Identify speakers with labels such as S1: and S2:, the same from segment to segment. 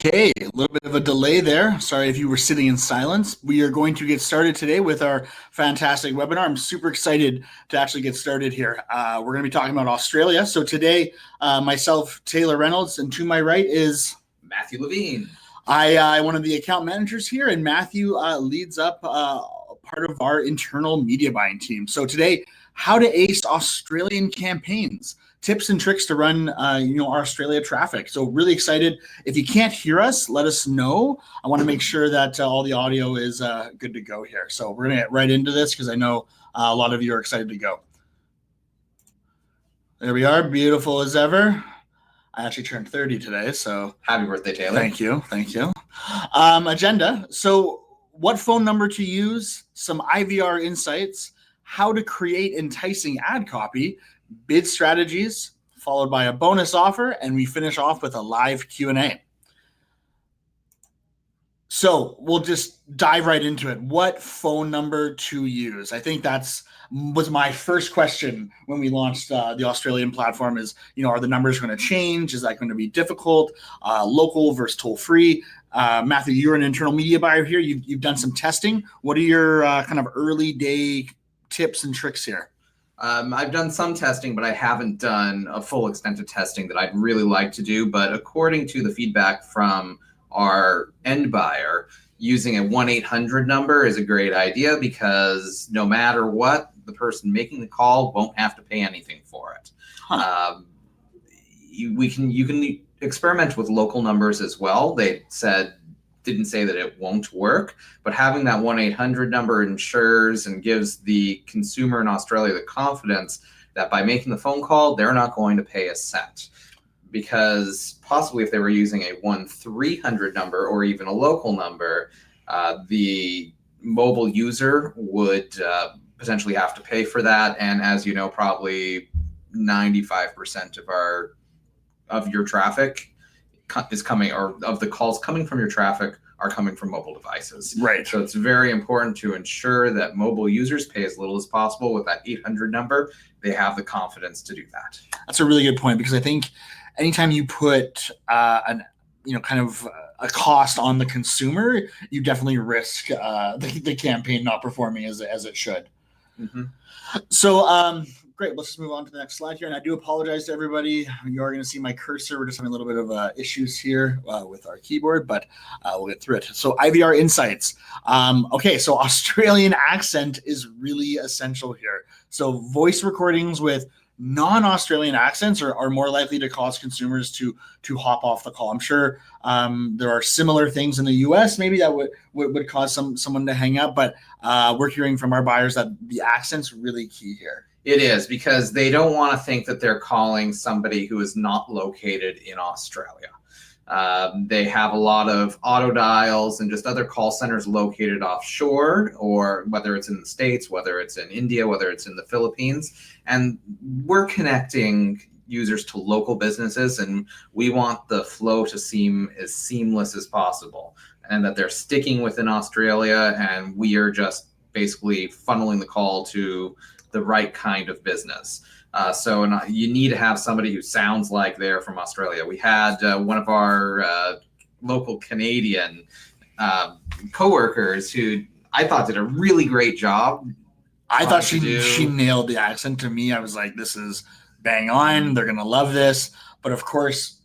S1: Okay, a little bit of a delay there. Sorry if you were sitting in silence. We are going to get started today with our fantastic webinar. I'm super excited to actually get started here. We're going to be talking about Australia. So today, myself, Taylor Reynolds, and to my right is
S2: Matthew Levine.
S1: I'm one of the account managers here, and Matthew leads up part of our internal media buying team. So today, how to ace Australian campaigns. Tips and tricks to run, our Australia traffic. So really excited. If you can't hear us, let us know. I want to make sure that all the audio is good to go here. So we're going to get right into this because I know a lot of you are excited to go. There we are. Beautiful as ever. I actually turned 30 today, so
S2: happy birthday, Taylor.
S1: Thank you. Agenda. So what phone number to use, some IVR insights, how to create enticing ad copy, bid strategies, followed by a bonus offer, and we finish off with a live Q&A. So we'll just dive right into it. What phone number to use? I think was my first question when we launched the Australian platform is, are the numbers going to change? Is that going to be difficult? Local versus toll-free? Matthew, you're an internal media buyer here. You've done some testing. What are your kind of early day tips and tricks here?
S2: I've done some testing, but I haven't done a full extent of testing that I'd really like to do. But according to the feedback from our end buyer, using a 1-800 number is a great idea because no matter what, the person making the call won't have to pay anything for it. You can experiment with local numbers as well. They didn't say that it won't work, but having that 1-800 number ensures and gives the consumer in Australia the confidence that by making the phone call, they're not going to pay a cent. Because possibly if they were using a 1-300 number or even a local number, the mobile user would potentially have to pay for that. And as you know, probably 95% of your traffic is coming, or of the calls coming from your traffic are coming from mobile devices.
S1: Right.
S2: So it's very important to ensure that mobile users pay as little as possible with that 800 number. They have the confidence to do that.
S1: That's a really good point, because I think anytime you put kind of a cost on the consumer, you definitely risk the campaign not performing as it should.
S2: Mm-hmm.
S1: So great. Let's just move on to the next slide here. And I do apologize to everybody. You are going to see my cursor. We're just having a little bit of issues here with our keyboard, but we'll get through it. So IVR Insights. Okay, so Australian accent is really essential here. So voice recordings with non-Australian accents are more likely to cause consumers to hop off the call. I'm sure there are similar things in the US maybe that would cause someone to hang up, but we're hearing from our buyers that the accent's really key here.
S2: It is, because they don't want to think that they're calling somebody who is not located in Australia. They have a lot of auto dials and just other call centers located offshore, or whether it's in the States, whether it's in India, whether it's in the Philippines. And we're connecting users to local businesses, and we want the flow to seem as seamless as possible, and that they're sticking within Australia, and we are just basically funneling the call to the right kind of business. So you need to have somebody who sounds like they're from Australia. We had one of our local Canadian coworkers who I thought did a really great job.
S1: I thought she nailed the accent. To me, I was like, this is bang on. They're going to love this. But of course,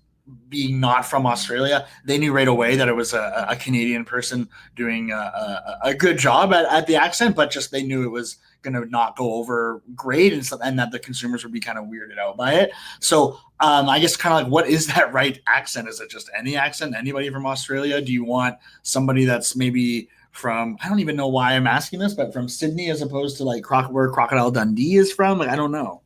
S1: being not from Australia, they knew right away that it was a Canadian person doing a good job at the accent, but just they knew it was going to not go over great, and that the consumers would be kind of weirded out by it. So I guess kind of like, what is that right accent? Is it just any accent? Anybody from Australia? Do you want somebody that's maybe from, I don't even know why I'm asking this, but from Sydney as opposed to like where Crocodile Dundee is from? Like, I don't know.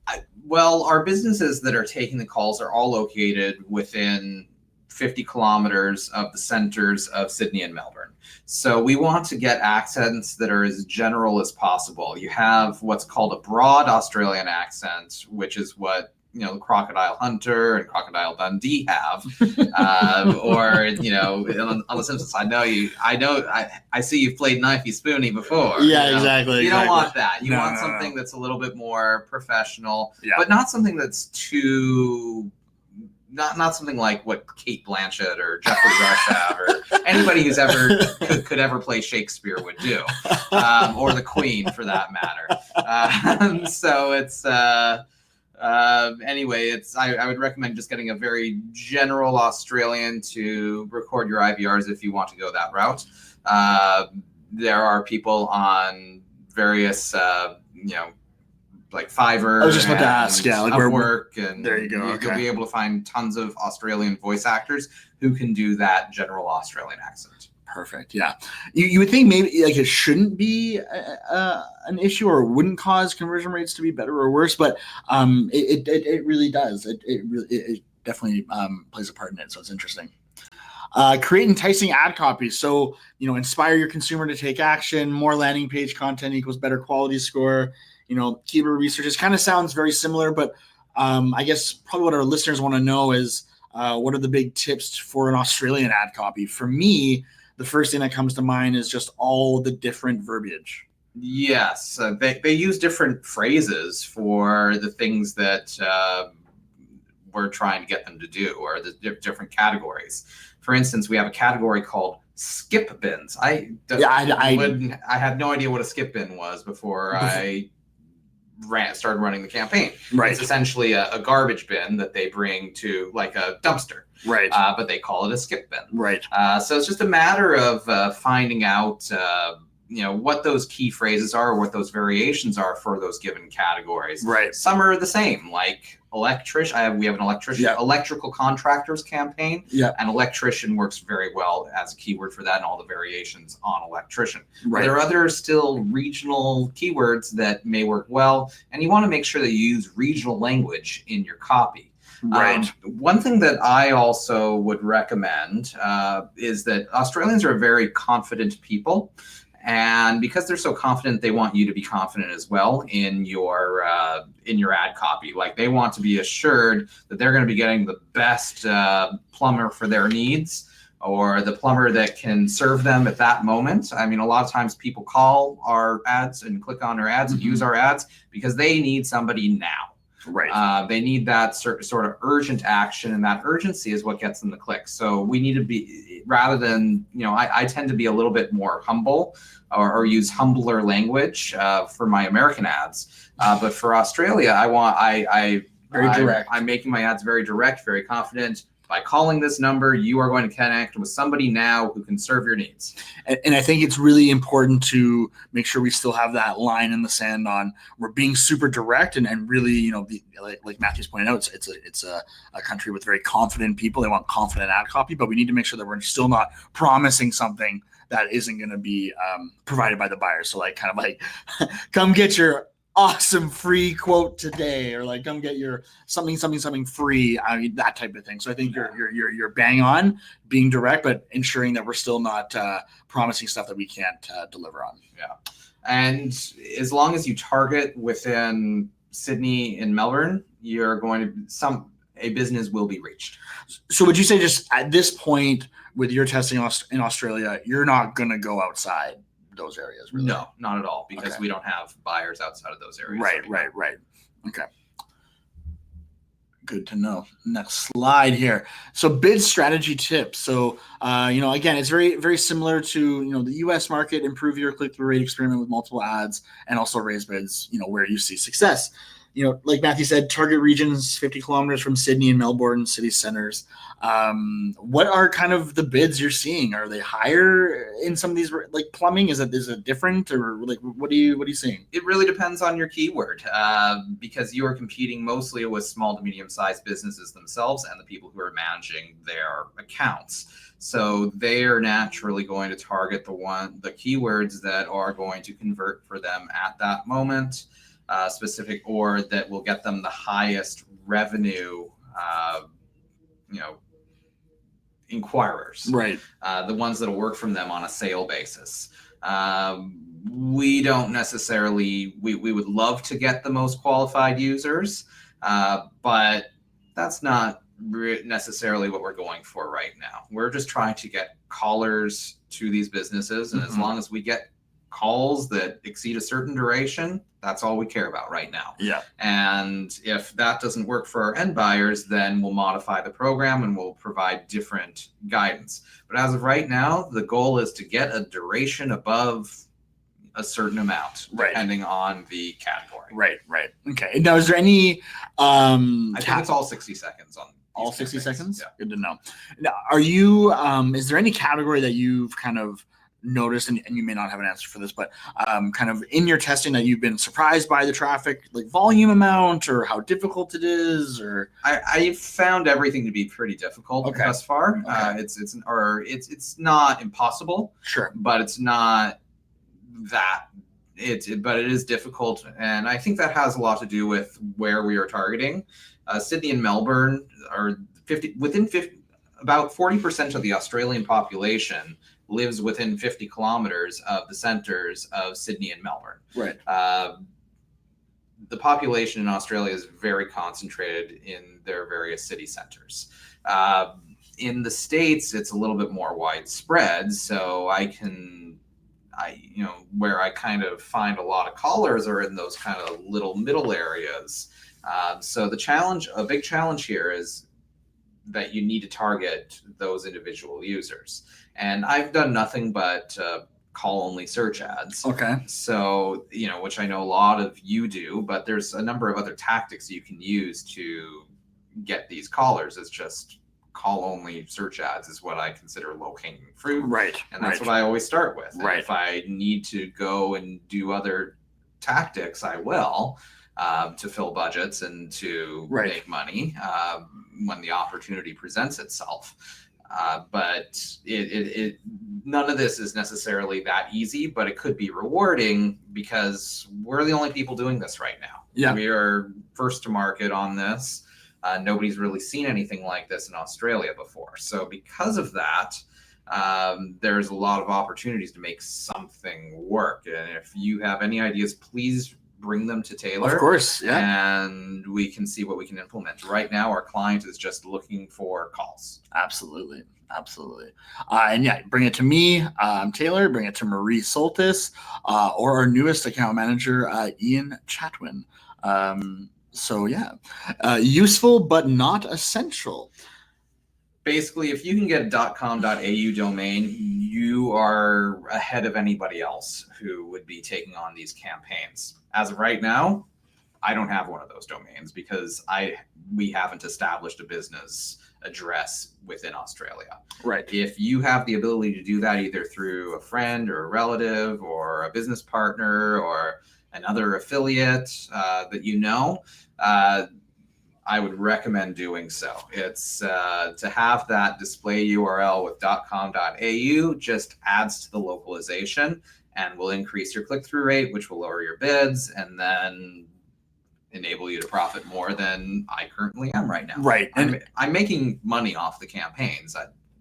S2: Well, our businesses that are taking the calls are all located within 50 kilometers of the centers of Sydney and Melbourne. So we want to get accents that are as general as possible. You have what's called a broad Australian accent, which is what the Crocodile Hunter and Crocodile Dundee have, or on the Simpsons. I see you've played Knifey Spoony before.
S1: Yeah, exactly.
S2: You don't want that. You want something that's a little bit more professional, but not something that's too not something like what Kate Blanchett or Jeffrey Rush have, or anybody who's ever could ever play Shakespeare would do, or the Queen for that matter. So it's anyway, I would recommend just getting a very general Australian to record your IVRs if you want to go that route. There are people on various like Fiverr.
S1: I was just about to ask, yeah, like
S2: Upwork, and
S1: there you go.
S2: You'll be able to find tons of Australian voice actors who can do that general Australian accent.
S1: Perfect. Yeah, you would think maybe like it shouldn't be an issue or wouldn't cause conversion rates to be better or worse, but it really does. It definitely plays a part in it. So it's interesting. Create enticing ad copy. So, inspire your consumer to take action. More landing page content equals better quality score. Keyword research. It kind of sounds very similar, but I guess probably what our listeners want to know is what are the big tips for an Australian ad copy? For me, the first thing that comes to mind is just all the different verbiage.
S2: Yes, they use different phrases for the things that we're trying to get them to do, or the different categories. For instance, we have a category called skip bins. I had no idea what a skip bin was before I started running the campaign.
S1: Right.
S2: It's essentially a garbage bin that they bring to like a dumpster.
S1: Right.
S2: But they call it a skip bin.
S1: Right.
S2: So it's just a matter of finding out what those key phrases are, or what those variations are for those given categories.
S1: Right.
S2: Some are the same, like electrician. We have an electrician, electrical contractors campaign.
S1: Yeah.
S2: An electrician works very well as a keyword for that, and all the variations on electrician.
S1: Right.
S2: There are other still regional keywords that may work well, and you want to make sure that you use regional language in your copy.
S1: Right.
S2: One thing that I also would recommend is that Australians are a very confident people. And because they're so confident, they want you to be confident as well in your ad copy. Like, they want to be assured that they're going to be getting the best plumber for their needs, or the plumber that can serve them at that moment. I mean, a lot of times people call our ads and click on our ads and use our ads because they need somebody now.
S1: Right.
S2: They need that sort of urgent action, and that urgency is what gets them the click. So we need to be, rather than, I tend to be a little bit more humble, or use humbler language for my American ads. But for Australia,
S1: very direct.
S2: I'm making my ads very direct, very confident. By calling this number, you are going to connect with somebody now who can serve your needs.
S1: And I think it's really important to make sure we still have that line in the sand on we're being super direct and really, like Matthew's pointed out, it's a country with very confident people. They want confident ad copy, but we need to make sure that we're still not promising something that isn't going to be provided by the buyer. So come get your awesome free quote today, or like come get your something free. I mean, that type of thing. So I think you're bang on being direct, but ensuring that we're still not promising stuff that we can't deliver on.
S2: Yeah. And as long as you target within Sydney and Melbourne, you're going to a business will be reached.
S1: So would you say just at this point with your testing in Australia, you're not going to go outside those areas? Really?
S2: No, not at all, because we don't have buyers outside of those areas.
S1: Right. Okay. Good to know. Next slide here. So bid strategy tips. So, again, it's very, very similar to, the US market. Improve your click-through rate, experiment with multiple ads, and also raise bids, where you see success. Like Matthew said, target regions 50 kilometers from Sydney and Melbourne city centers. What are kind of the bids you're seeing? Are they higher in some of these, like plumbing? Is it different, or like what are you seeing?
S2: It really depends on your keyword, because you are competing mostly with small to medium sized businesses themselves and the people who are managing their accounts. So they are naturally going to target the keywords that are going to convert for them at that moment. Specific, or that will get them the highest revenue, inquirers.
S1: Right.
S2: The ones that will work from them on a sale basis. We don't necessarily, we would love to get the most qualified users, but that's not necessarily what we're going for right now. We're just trying to get callers to these businesses, and as long as we get calls that exceed a certain duration, that's all we care about right now.
S1: Yeah.
S2: And if that doesn't work for our end buyers, then we'll modify the program and we'll provide different guidance. But as of right now, the goal is to get a duration above a certain amount, depending on the category.
S1: Right. Okay. Now, is there any? I
S2: think it's all 60 seconds on.
S1: All 60 seconds?
S2: Yeah.
S1: Good to know. Now, are you, is there any category that you've kind of noticed, and you may not have an answer for this, but kind of in your testing that you've been surprised by the traffic, like volume amount or how difficult it is? Or
S2: I found everything to be pretty difficult thus far.
S1: Okay.
S2: It's not impossible.
S1: Sure.
S2: But it's not that. But it is difficult. And I think that has a lot to do with where we are targeting. Sydney and Melbourne are about 40% of the Australian population lives within 50 kilometers of the centers of Sydney and Melbourne.
S1: Right.
S2: The population in Australia is very concentrated in their various city centers. In the States, it's a little bit more widespread. So where I kind of find a lot of callers are in those kind of little middle areas. So a big challenge here is that you need to target those individual users. And I've done nothing but call-only search ads.
S1: Okay.
S2: So, which I know a lot of you do, but there's a number of other tactics you can use to get these callers. It's just call-only search ads is what I consider low-hanging fruit.
S1: Right.
S2: And that's what I always start with.
S1: Right.
S2: And if I need to go and do other tactics, I will. To fill budgets and to make money when the opportunity presents itself. But none of this is necessarily that easy, but it could be rewarding because we're the only people doing this right now.
S1: Yeah.
S2: We are first to market on this. Nobody's really seen anything like this in Australia before. So because of that, there's a lot of opportunities to make something work. And if you have any ideas, please bring them to Taylor.
S1: Of course, yeah.
S2: And we can see what we can implement. Right now, our client is just looking for calls.
S1: Absolutely. And yeah, bring it to me, Taylor, bring it to Marie Soltis, or our newest account manager, Ian Chatwin. So yeah, useful but not essential.
S2: Basically, if you can get a .com.au domain, you are ahead of anybody else who would be taking on these campaigns. As of right now, I don't have one of those domains because we haven't established a business address within Australia.
S1: Right.
S2: If you have the ability to do that either through a friend or a relative or a business partner or another affiliate that I would recommend doing so. It's to have that display URL with .com.au just adds to the localization and will increase your click-through rate, which will lower your bids and then enable you to profit more than I currently am right now.
S1: Right.
S2: I'm making money off the campaigns.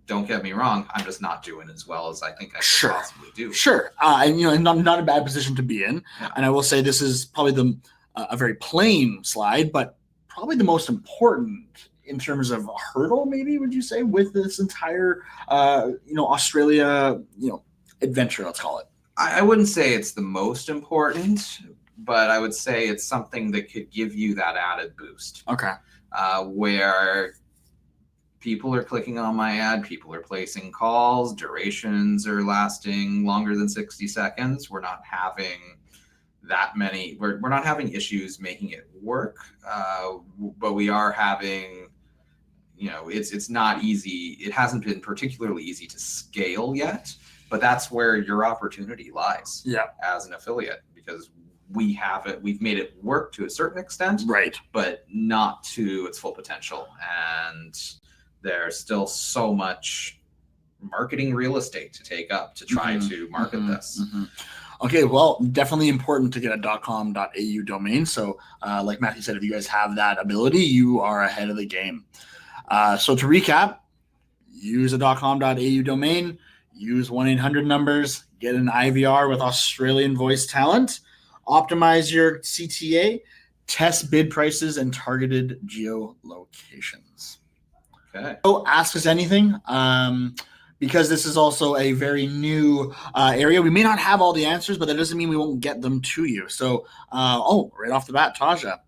S2: Don't get me wrong. I'm just not doing as well as I think I could possibly do.
S1: Sure. And not a bad position to be in. Yeah. And I will say this is probably a very plain slide, but probably the most important in terms of a hurdle, maybe, would you say, with this entire, Australia, adventure, let's call it.
S2: I wouldn't say it's the most important, but I would say it's something that could give you that added boost.
S1: Okay.
S2: Where people are clicking on my ad, people are placing calls, durations are lasting longer than 60 seconds. We're not having we're not having issues making it work, but we are having, it's not easy. It hasn't been particularly easy to scale yet, but that's where your opportunity lies.
S1: Yeah.
S2: As an affiliate, because we've made it work to a certain extent,
S1: right,
S2: but not to its full potential. And there's still so much marketing real estate to take up to try to market this.
S1: Okay, well, definitely important to get a .com.au domain. So like Matthew said, if you guys have that ability, you are ahead of the game. So to recap, use a .com.au domain, use 1-800 numbers, get an IVR with Australian voice talent, optimize your CTA, test bid prices and targeted geolocations.
S2: Okay.
S1: So ask us anything. because this is also a very new area. We may not have all the answers, but that doesn't mean we won't get them to you. So, right off the bat, Taja,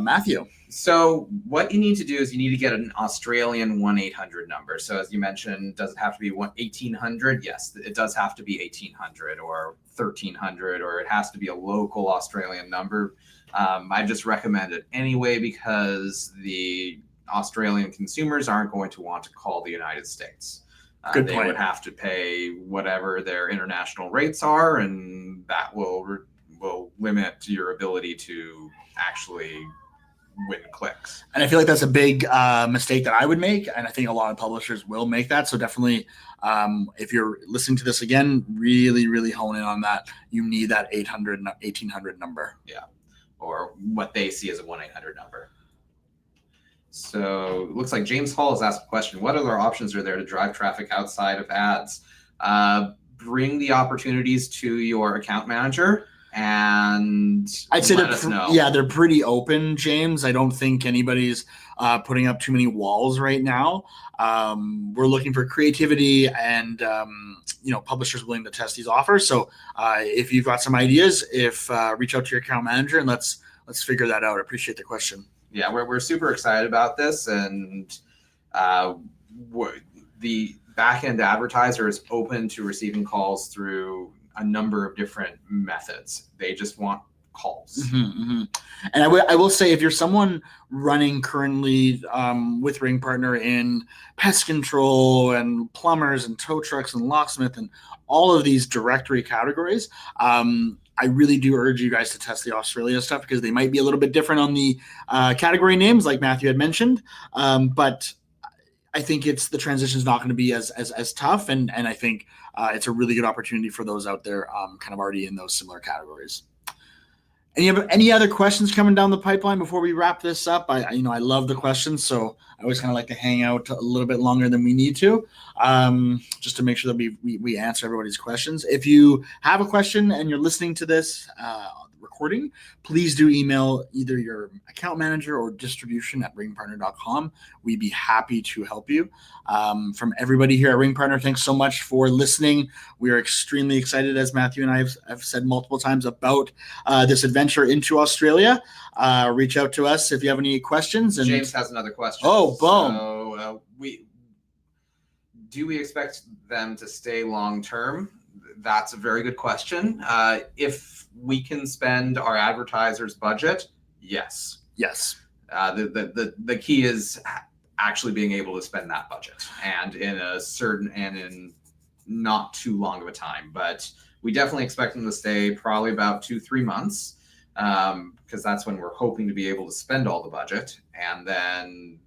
S1: Matthew.
S2: So what you need to do is you need to get an Australian 1-800 number. So as you mentioned, does it have to be 1800? Yes, it does have to be 1800 or 1300, or it has to be a local Australian number. I just recommend it anyway because the Australian consumers aren't going to want to call the United States. They would have to pay whatever their international rates are, and that will limit your ability to actually win clicks.
S1: And I feel like that's a big mistake that I would make, and I think a lot of publishers will make that. So definitely, if you're listening to this again, really, really hone in on that. You need that 1800 number.
S2: Yeah, or what they see as a 1-800 number. So it looks like James Hall has asked a question. What other options are there to drive traffic outside of ads? Bring the opportunities to your account manager and
S1: I'd say
S2: let us know.
S1: Yeah, they're pretty open, James. I don't think anybody's putting up too many walls right now. We're looking for creativity and publishers willing to test these offers. So if you've got some ideas, reach out to your account manager and let's figure that out. I appreciate the question.
S2: Yeah, we're super excited about this, and the back-end advertiser is open to receiving calls through a number of different methods. They just want calls.
S1: And I will say, if you're someone running currently with Ring Partner in pest control and plumbers and tow trucks and locksmith and all of these directory categories, I really do urge you guys to test the Australia stuff because they might be a little bit different on the category names, like Matthew had mentioned. But I think the transition is not going to be as tough, and I think it's a really good opportunity for those out there kind of already in those similar categories. Any other questions coming down the pipeline before we wrap this up? I love the questions, so I always kind of like to hang out a little bit longer than we need to, just to make sure that we answer everybody's questions. If you have a question and you're listening to this recording, please do email either your account manager or distribution at ringpartner.com. We'd be happy to help you. From everybody here at Ring Partner, thanks so much for listening. We are extremely excited, as Matthew and I have said multiple times, about this adventure into Australia. Reach out to us if you have any questions. And
S2: James has another question.
S1: Oh, boom.
S2: So do we expect them to stay long term? That's a very good question. If we can spend our advertisers' budget, yes. The key is actually being able to spend that budget, and in not too long of a time. But we definitely expect them to stay probably about 2-3 months, because that's when we're hoping to be able to spend all the budget, and then.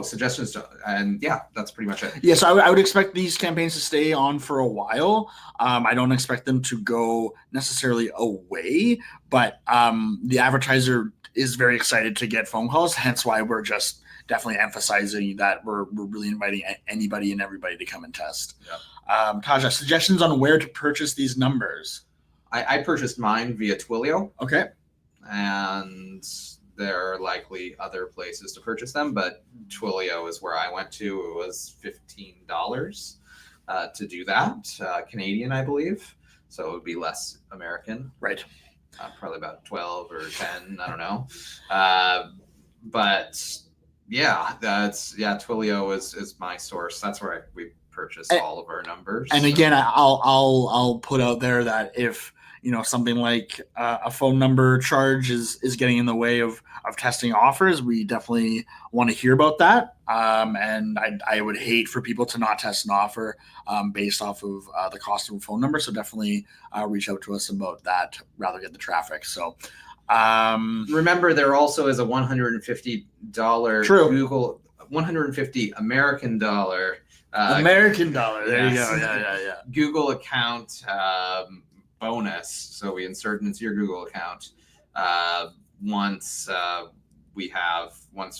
S2: Suggestions, and yeah, that's pretty much it.
S1: Yeah, so I would expect these campaigns to stay on for a while. I don't expect them to go necessarily away, but the advertiser is very excited to get phone calls, hence why we're just definitely emphasizing that we're really inviting anybody and everybody to come and test.
S2: Yep.
S1: Taja, suggestions on where to purchase these numbers?
S2: I purchased mine via Twilio.
S1: Okay.
S2: And there are likely other places to purchase them, but Twilio is where I went to. It was $15 to do that, Canadian, I believe. So it would be less American.
S1: Right.
S2: Probably about 12 or 10, I don't know. But yeah, Twilio is my source. That's where we purchase all of our numbers.
S1: And again, I'll put out there that if something like a phone number charge is getting in the way of testing offers, we definitely want to hear about that. And I would hate for people to not test an offer based off of the cost of a phone number. So definitely reach out to us about that, rather get the traffic. So
S2: remember, there also is a $150 Google, $150 American dollar.
S1: American dollar. There you go. Yeah.
S2: Google account bonus. So we insert it into your Google account once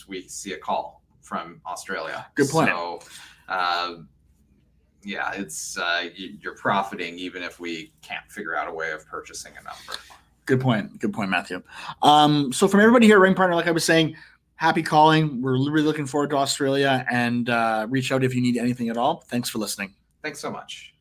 S2: we see a call from Australia.
S1: Good point.
S2: So it's you're profiting even if we can't figure out a way of purchasing a number.
S1: Good point, Matthew. So from everybody here at Ring Partner, like I was saying, happy calling. We're really looking forward to Australia, and reach out if you need anything at all. Thanks for listening.
S2: Thanks so much.